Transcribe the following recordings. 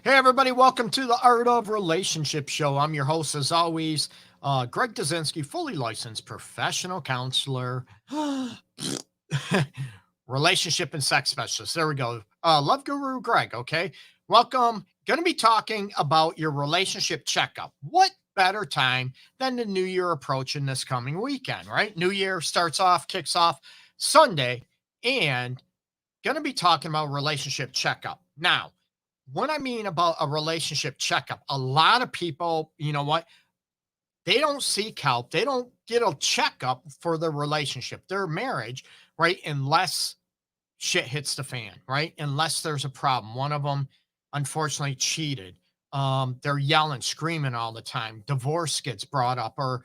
Hey, everybody, welcome to the Art of Relationship Show. I'm your host, as always, Greg Dudzinski, fully licensed professional counselor, relationship and sex specialist. There we go. Love Guru Greg, okay? Welcome. Going to be talking about your relationship checkup. What better time than the New Year approaching this coming weekend, right? New Year kicks off Sunday, and going to be talking about relationship checkup. Now, what I mean about a relationship checkup, a lot of people, you know what? They don't seek help. They don't get a checkup for their relationship, their marriage, right? Unless shit hits the fan, right? Unless there's a problem. One of them unfortunately cheated. They're yelling, screaming all the time. Divorce gets brought up, or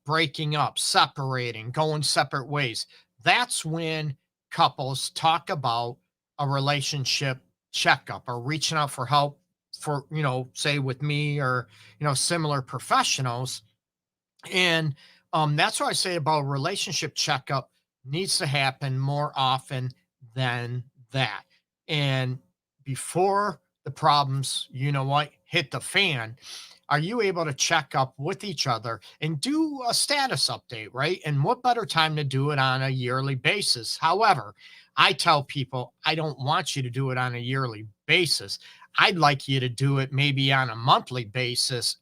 breaking up, separating, going separate ways. That's when couples talk about a relationship checkup or reaching out for help for, say with me or, similar professionals. And that's what I say about relationship checkup needs to happen more often than that. And before the problems, hit the fan, are you able to check up with each other and do a status update, right? And what better time to do it on a yearly basis? However, I tell people I don't want you to do it on a yearly basis. I'd like you to do it maybe on a monthly basis.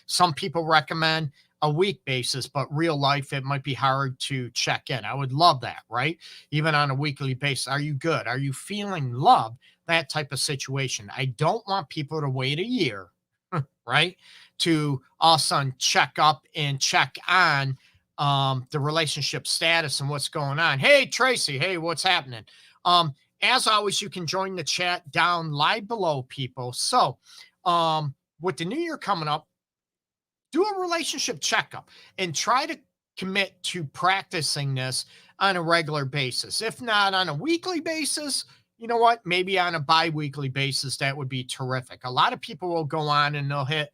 Some people recommend a week basis, but real life, it might be hard to check in. I would love that, right? Even on a weekly basis. Are you good? Are you feeling love? That type of situation. I don't want people to wait a year, right? To all of a sudden check up and check on the relationship status and what's going on. Hey, Tracy. Hey, what's happening? As always, you can join the chat down live below, people. So, with the new year coming up, do a relationship checkup and try to commit to practicing this on a regular basis. If not on a weekly basis, you know what? Maybe on a bi-weekly basis, that would be terrific. A lot of people will go on and they'll hit,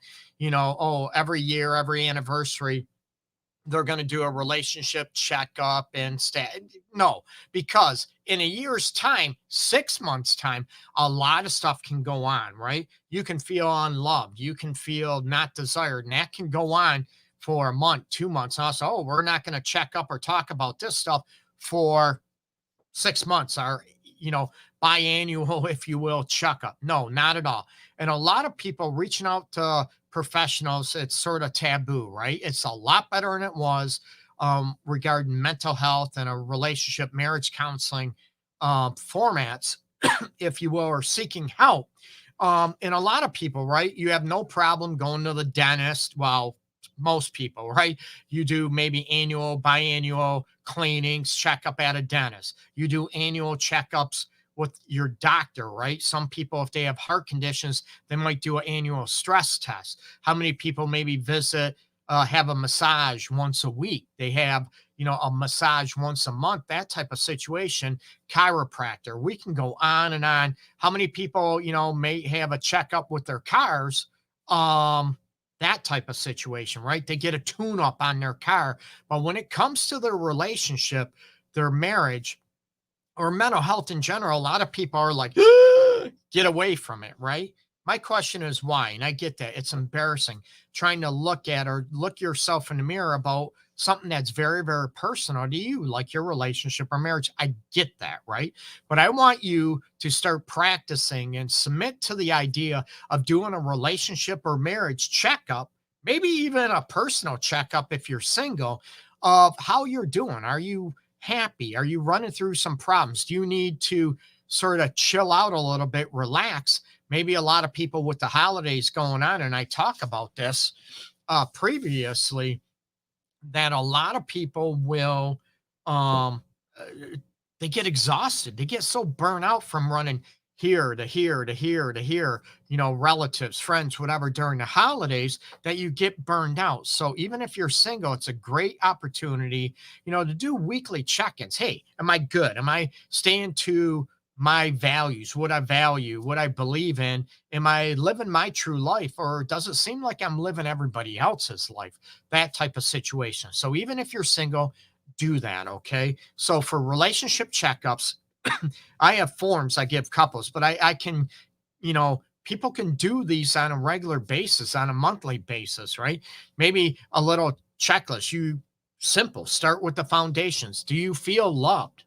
every year, every anniversary, they're going to do a relationship checkup and no, because in a year's time, 6 months time, a lot of stuff can go on, right? You can feel unloved, you can feel not desired, and that can go on for a month, 2 months. Also, oh, we're not going to check up or talk about this stuff for 6 months, or biannual, if you will, checkup. No, not at all. And a lot of people reaching out to professionals, it's sort of taboo, right? It's a lot better than it was regarding mental health and a relationship marriage counseling formats, if you will, or seeking help. And a lot of people, right? You have no problem going to the dentist. Well, most people, right? You do maybe annual, biannual cleanings, checkup at a dentist. You do annual checkups with your doctor, right? Some people, if they have heart conditions, they might do an annual stress test. How many people maybe have a massage once a week? They have, a massage once a month, that type of situation. Chiropractor. We can go on and on. How many people, may have a checkup with their cars? That type of situation, right? They get a tune up on their car. But when it comes to their relationship, their marriage, or mental health in general, a lot of people are like, get away from it, right? My question is why? And I get that. It's embarrassing trying to look yourself in the mirror about something that's very, very personal to you, like your relationship or marriage. I get that, right? But I want you to start practicing and submit to the idea of doing a relationship or marriage checkup, maybe even a personal checkup if you're single, of how you're doing. Are you happy? Are you running through some problems? Do you need to sort of chill out a little bit, relax? Maybe a lot of people with the holidays going on, and I talk about this previously, that a lot of people will, um, uh, they get exhausted. They get so burnt out from running here to here to here to here, relatives, friends, whatever, during the holidays, that you get burned out. So even if you're single, it's a great opportunity, to do weekly check-ins. Hey, am I good? Am I staying to my values, what I value, what I believe in? Am I living my true life, or does it seem like I'm living everybody else's life? That type of situation. So even if you're single, do that. Okay. So for relationship checkups, I have forms I give couples, but I can, people can do these on a regular basis, on a monthly basis, right? Maybe a little checklist. You simple, start with the foundations. Do you feel loved?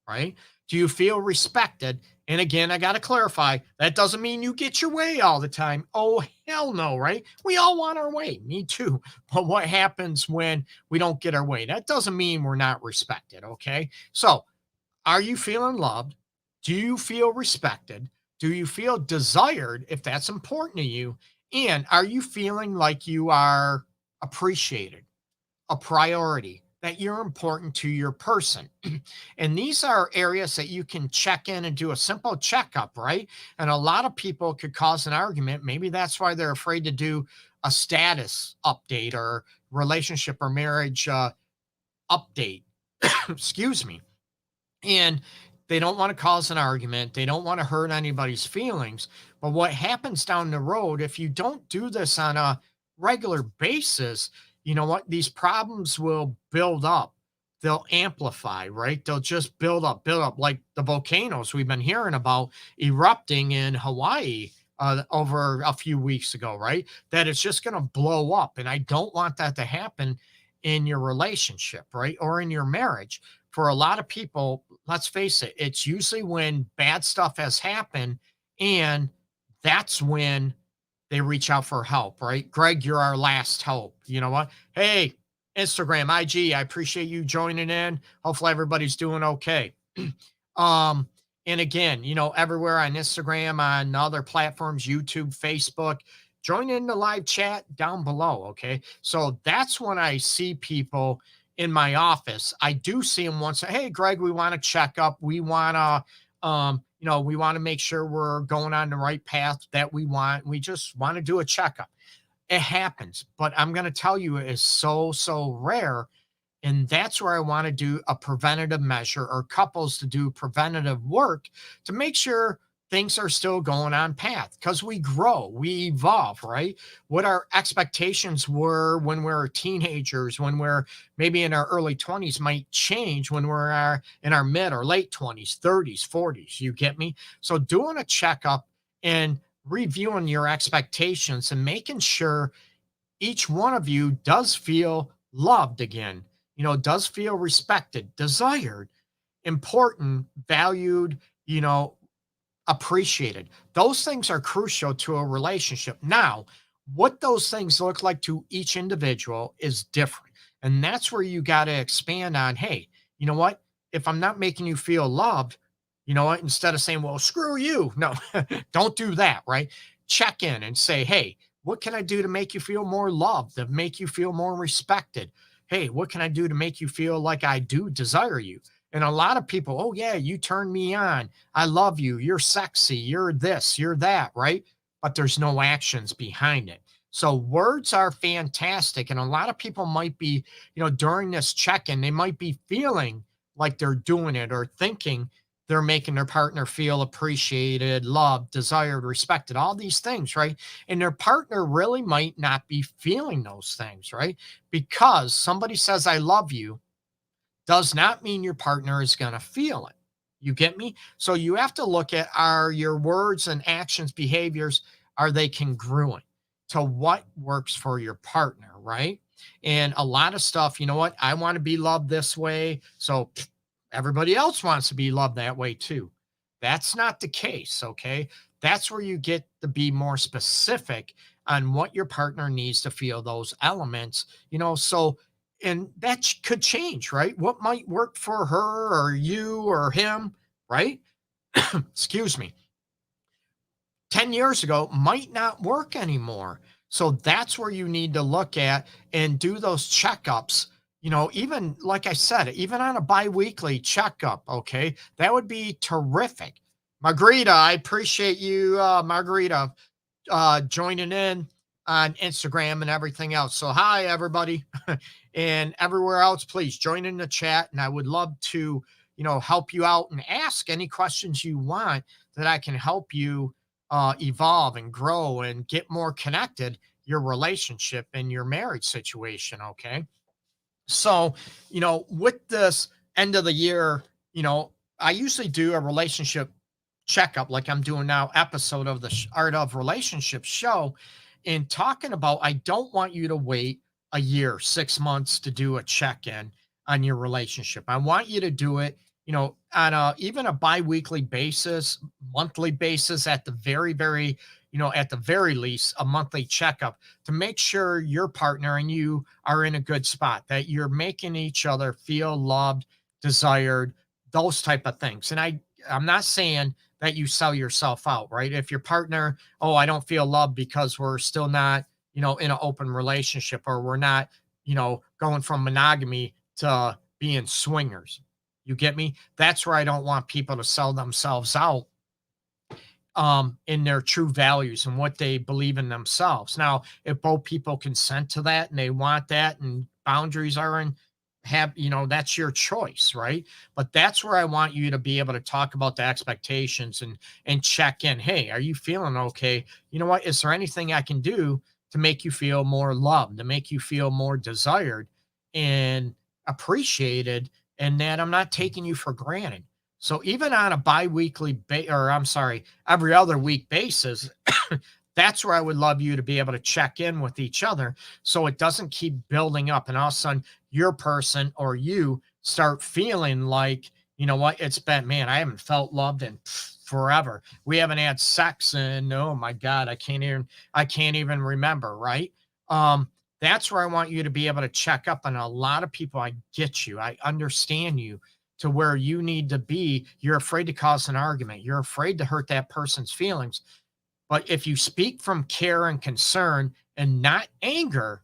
Right? Do you feel respected? And again, I got to clarify that doesn't mean you get your way all the time. Oh, hell no, right? We all want our way. Me too. But what happens when we don't get our way? That doesn't mean we're not respected. Okay. So, are you feeling loved? Do you feel respected? Do you feel desired if that's important to you? And are you feeling like you are appreciated? A priority, that you're important to your person. And these are areas that you can check in and do a simple checkup, right? And a lot of people could cause an argument. Maybe that's why they're afraid to do a status update or relationship or marriage update. Excuse me. And they don't want to cause an argument. They don't want to hurt anybody's feelings. But what happens down the road, if you don't do this on a regular basis, you know what? These problems will build up. They'll amplify, right? They'll just build up like the volcanoes we've been hearing about erupting in Hawaii over a few weeks ago, right? That it's just going to blow up. And I don't want that to happen in your relationship, right? Or in your marriage. For a lot of people, let's face it, it's usually when bad stuff has happened, and that's when they reach out for help, right? Greg, you're our last hope. You know what? Hey, Instagram, IG, I appreciate you joining in. Hopefully everybody's doing okay. um, and again, everywhere on Instagram, on other platforms, YouTube, Facebook, join in the live chat down below. Okay. So that's when I see people in my office. I do see them once. Hey, Greg, we want to check up. We want to, we want to make sure we're going on the right path that we want. We just want to do a checkup. It happens, but I'm going to tell you, it is so, so rare. And that's where I want to do a preventative measure, or couples to do preventative work to make sure things are still going on path, because we grow, we evolve, right? What our expectations were when we're teenagers, when we're maybe in our early 20s, might change when we're in our mid or late 20s, 30s, 40s. You get me? So doing a checkup and reviewing your expectations and making sure each one of you does feel loved again, does feel respected, desired, important, valued, appreciated. Those things are crucial to a relationship. Now, what those things look like to each individual is different. And that's where you got to expand on, hey, you know what? If I'm not making you feel loved, you know what? Instead of saying, well, screw you. No, don't do that, right? Check in and say, hey, what can I do to make you feel more loved, to make you feel more respected? Hey, what can I do to make you feel like I do desire you? And a lot of people, oh, yeah, you turn me on. I love you. You're sexy. You're this, you're that, right? But there's no actions behind it. So words are fantastic. And a lot of people might be, during this check in, they might be feeling like they're doing it, or thinking they're making their partner feel appreciated, loved, desired, respected, all these things, right? And their partner really might not be feeling those things, right? Because somebody says, I love you, does not mean your partner is going to feel it. You get me? So you have to look at, are your words and actions, behaviors, are they congruent to what works for your partner, right? And a lot of stuff, you know what? I want to be loved this way. So everybody else wants to be loved that way too. That's not the case. Okay. That's where you get to be more specific on what your partner needs to feel those elements, so, and that could change, right? What might work for her or you or him, right? Excuse me. 10 years ago might not work anymore. So that's where you need to look at and do those checkups. Even like I said, even on a biweekly checkup, okay, that would be terrific. Margarita, I appreciate you, Margarita, joining in on Instagram and everything else. So hi, everybody. And everywhere else, please join in the chat. And I would love to, help you out and ask any questions you want, that I can help you evolve and grow and get more connected, your relationship and your marriage situation. Okay. So, with this end of the year, I usually do a relationship checkup, like I'm doing now, episode of the Art of Relationships show, and talking about I don't want you to wait a year, 6 months to do a check in on your relationship. I want you to do it, on a even a bi-weekly basis, monthly basis, at the very, at the very least, a monthly checkup to make sure your partner and you are in a good spot, that you're making each other feel loved, desired, those type of things. And I'm not saying that you sell yourself out, right? If your partner, oh, I don't feel loved because we're still not, in an open relationship, or we're not, going from monogamy to being swingers. You get me? That's where I don't want people to sell themselves out in their true values and what they believe in themselves. Now, if both people consent to that and they want that and boundaries are in, have, that's your choice, right? But that's where I want you to be able to talk about the expectations and check in. Hey, are you feeling okay? You know what? Is there anything I can do to make you feel more loved, to make you feel more desired and appreciated, and that I'm not taking you for granted? So even on a or I'm sorry, every other week basis, that's where I would love you to be able to check in with each other so it doesn't keep building up and all of a sudden your person or you start feeling like, you know what, it's been, man, I haven't felt loved in forever. We haven't had sex and oh my God, I can't even remember, right? Um, that's where I want you to be able to check up on a lot of people. I get you. I understand you to where you need to be. You're afraid to cause an argument. You're afraid to hurt that person's feelings. But if you speak from care and concern and not anger,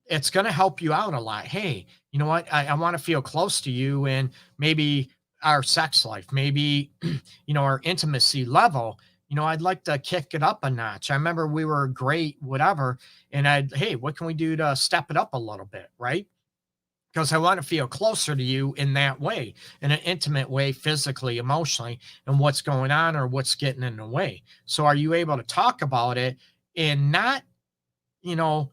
it's going to help you out a lot. Hey, you know what? I want to feel close to you, and maybe our sex life, maybe, our intimacy level, I'd like to kick it up a notch. I remember we were great, whatever. And hey, what can we do to step it up a little bit? Right. Because I want to feel closer to you in that way, in an intimate way, physically, emotionally, and what's going on or what's getting in the way. So, are you able to talk about it and not, you know,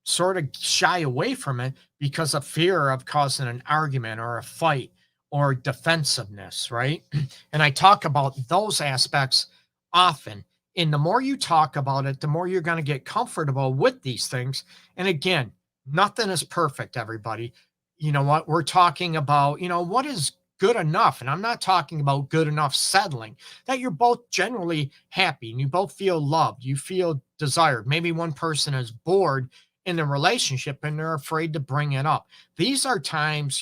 sort of shy away from it because of fear of causing an argument or a fight or defensiveness, right? And I talk about those aspects often. And the more you talk about it, the more you're going to get comfortable with these things. And again, nothing is perfect, everybody. You know what? We're talking about, what is good enough. And I'm not talking about good enough settling, that you're both generally happy and you both feel loved, you feel desired. Maybe one person is bored in the relationship and they're afraid to bring it up. These are times,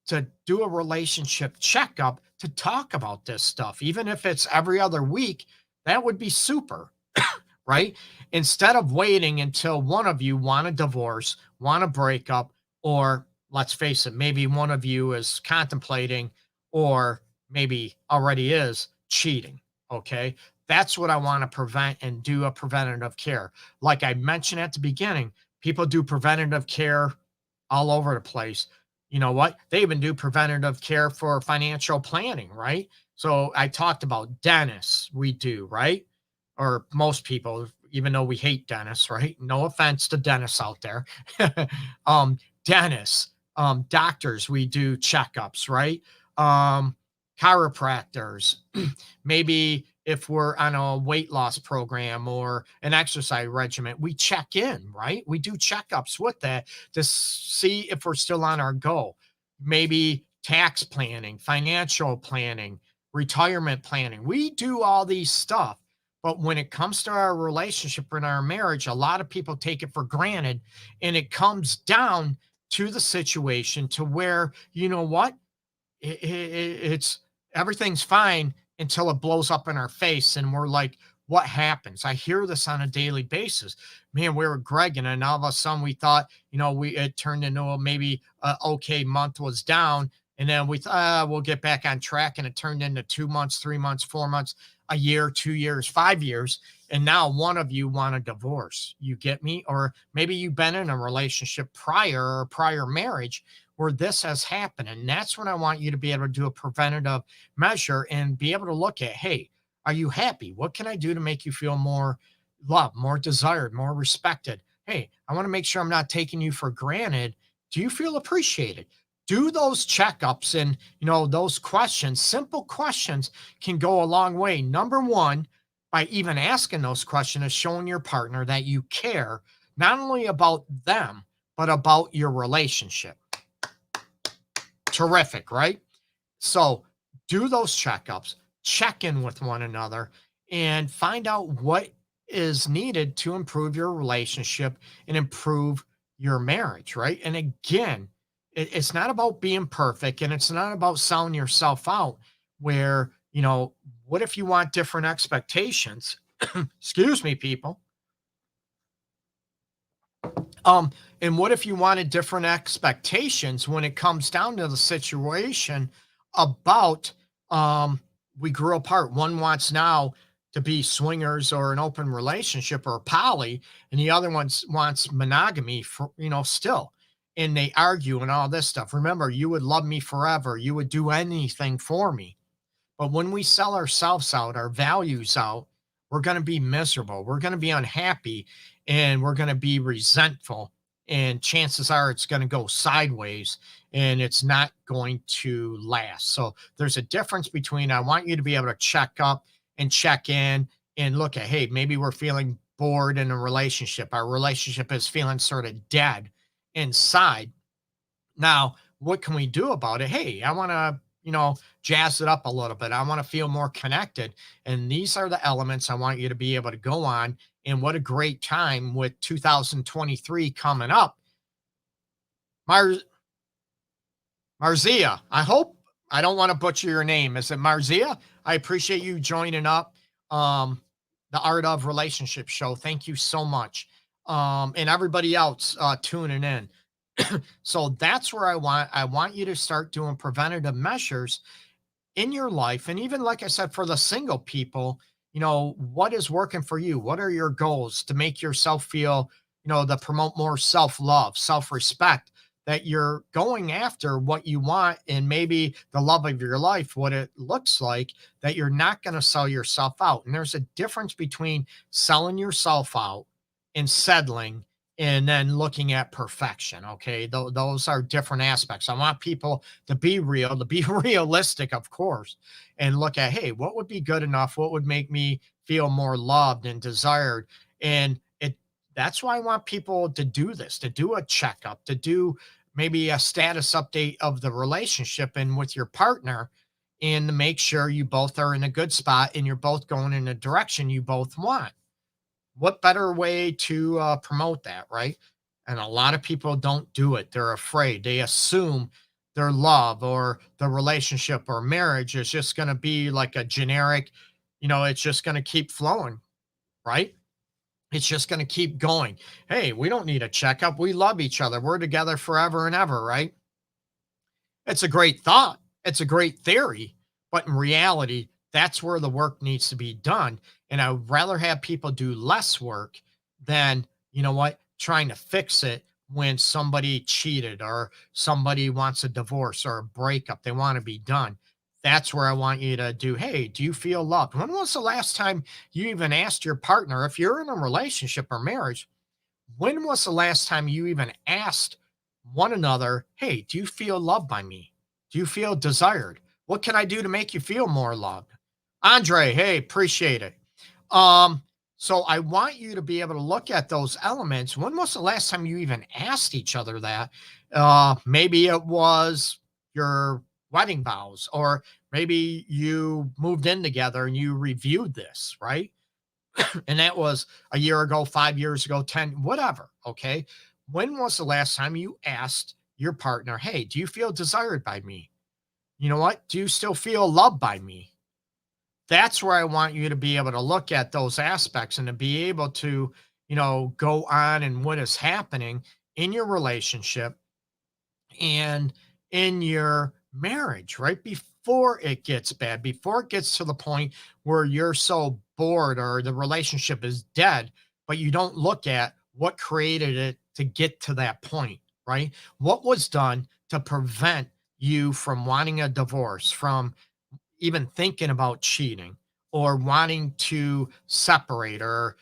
to do a relationship checkup to talk about this stuff. Even if it's every other week, that would be super, right? Instead of waiting until one of you want a divorce, want a breakup, or let's face it, maybe one of you is contemplating or maybe already is cheating. Okay. That's what I want to prevent and do a preventative care. Like I mentioned at the beginning, people do preventative care all over the place. You know what? They even do preventative care for financial planning, right? So I talked about dentists, we do, right? Or most people, even though we hate dentists, right? No offense to dentists out there. um, Dentists, doctors, we do checkups, right? Um, Chiropractors, maybe if we're on a weight loss program or an exercise regimen, we check in, right? We do checkups with that to see if we're still on our goal. Maybe tax planning, financial planning, retirement planning. We do all these stuff. But when it comes to our relationship and our marriage, a lot of people take it for granted. And it comes down to the situation to where, you know what? It's everything's fine until it blows up in our face and we're like, what happens? I hear this on a daily basis. Man, we were Greg, and then all of a sudden we thought, we it turned into maybe a okay month was down, and then we thought we'll get back on track, and it turned into 2 months, 3 months, 4 months, a year, 2 years, 5 years, and now one of you want a divorce. You get me? Or maybe you've been in a relationship prior or prior marriage where this has happened. And that's when I want you to be able to do a preventative measure and be able to look at, hey, are you happy? What can I do to make you feel more loved, more desired, more respected? Hey, I want to make sure I'm not taking you for granted. Do you feel appreciated? do those checkups, and those questions, simple questions, can go a long way. Number one, by even asking those questions, is showing your partner that you care not only about them but about your relationship. Terrific, right? So do those checkups, check in with one another, and find out what is needed to improve your relationship and improve your marriage, right? And again, it's not about being perfect, and it's not about selling yourself out where, what if you want different expectations? Excuse me, people. And what if you wanted different expectations when it comes down to the situation about we grew apart? One wants now to be swingers or an open relationship or poly, and the other one wants monogamy for still. And they argue and all this stuff. Remember, you would love me forever. You would do anything for me. But when we sell ourselves out, our values out, we're going to be miserable. We're going to be unhappy, and we're going to be resentful. And chances are it's going to go sideways, and it's not going to last. So there's a difference between, I want you to be able to check up and check in and look at, hey, maybe we're feeling bored in a relationship. Our relationship is feeling sort of dead inside. Now, what can we do about it? Hey, I want to, jazz it up a little bit. I want to feel more connected. And these are the elements I want you to be able to go on. And what a great time with 2023 coming up. Marzia, I hope I don't want to butcher your name. Is it Marzia? I appreciate you joining up. The Art of Relationship show. Thank you so much. And everybody else tuning in. So that's where I want you to start doing preventative measures in your life. And even, like I said, for the single people, what is working for you? What are your goals to make yourself feel, to promote more self-love, self-respect, that you're going after what you want, and maybe the love of your life, what it looks like, that you're not going to sell yourself out. And there's a difference between selling yourself out and settling, and then looking at perfection. Okay. Those are different aspects. I want people to be real, to be realistic, of course, and look at, hey, what would be good enough? What would make me feel more loved and desired? And that's why I want people to do this, to do a checkup, to do maybe a status update of the relationship and with your partner, and to make sure you both are in a good spot and you're both going in a direction you both want. What better way to promote that, right? And a lot of people don't do it. They're afraid. They assume their love or the relationship or marriage is just going to be like a generic, it's just going to keep flowing, right? It's just going to keep going. Hey, we don't need a checkup. We love each other. We're together forever and ever, right? It's a great thought. It's a great theory. But in reality, that's where the work needs to be done. And I would rather have people do less work than, trying to fix it when somebody cheated or somebody wants a divorce or a breakup. They want to be done. That's where I want you to do, hey, do you feel loved? When was the last time you even asked your partner, if you're in a relationship or marriage, when was the last time you even asked one another, hey, do you feel loved by me? Do you feel desired? What can I do to make you feel more loved? Andre, hey, appreciate it. So I want you to be able to look at those elements. When was the last time you even asked each other that? Maybe it was your wedding vows, or maybe you moved in together and you reviewed this, right? And that was a year ago, 5 years ago, 10, whatever. Okay. When was the last time you asked your partner, hey, do you feel desired by me? You know what? Do you still feel loved by me? That's where I want you to be able to look at those aspects and to be able to, go on and what is happening in your relationship and in your marriage, right before it gets bad, before it gets to the point where you're so bored or the relationship is dead, but you don't look at what created it to get to that point, right? What was done to prevent you from wanting a divorce, from even thinking about cheating or wanting to separate or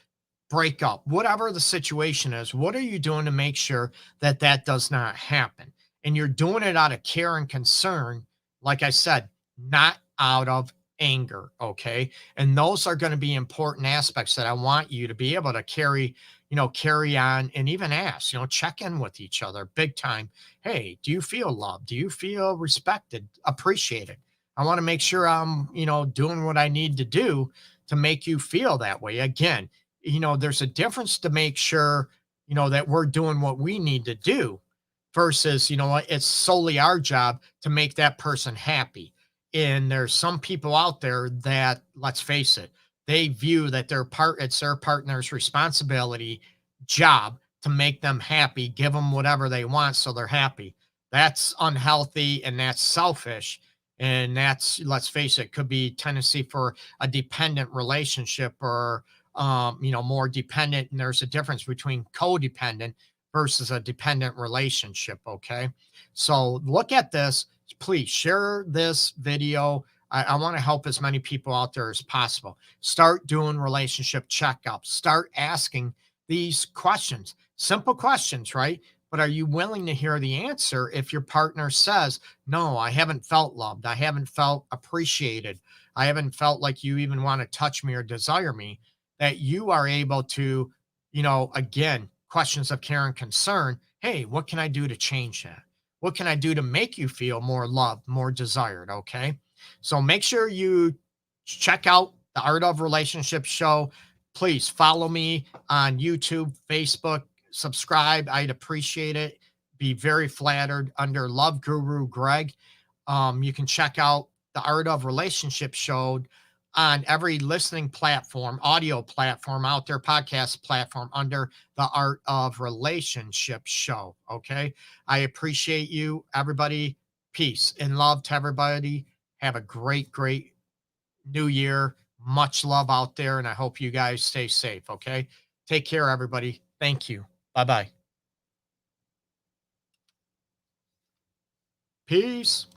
break up, whatever the situation is? What are you doing to make sure that that does not happen? and you're doing it out of care and concern, like I said, not out of anger. Okay. And those are going to be important aspects that I want you to be able to carry on and even ask, check in with each other big time. Hey, do you feel loved? Do you feel respected, appreciated? I want to make sure I'm, doing what I need to do to make you feel that way. Again, there's a difference to make sure, that we're doing what we need to do versus, what, it's solely our job to make that person happy. And there's some people out there that, let's face it, they view that it's their partner's responsibility, job to make them happy, give them whatever they want so they're happy. That's unhealthy and that's selfish. And that's, let's face it, could be tendency for a dependent relationship or more dependent. And there's a difference between codependent versus a dependent relationship. Okay. So look at this. Please share this video. I want to help as many people out there as possible. Start doing relationship checkups. Start asking these questions, simple questions, right? But are you willing to hear the answer if your partner says, no, I haven't felt loved. I haven't felt appreciated. I haven't felt like you even want to touch me or desire me, that you are able to, again, questions of care and concern. Hey, what can I do to change that? What can I do to make you feel more loved, more desired? Okay. So make sure you check out the Art of Relationship show. Please follow me on YouTube, Facebook, subscribe. I'd appreciate it. Be very flattered under Love Guru Greg. You can check out the Art of Relationship show on every listening platform, audio platform out there, podcast platform under the Art of Relationship show. Okay. I appreciate you, everybody. Peace and love to everybody. Have a great, great new year. Much love out there. And I hope you guys stay safe. Okay. Take care, everybody. Thank you. Bye bye. Peace.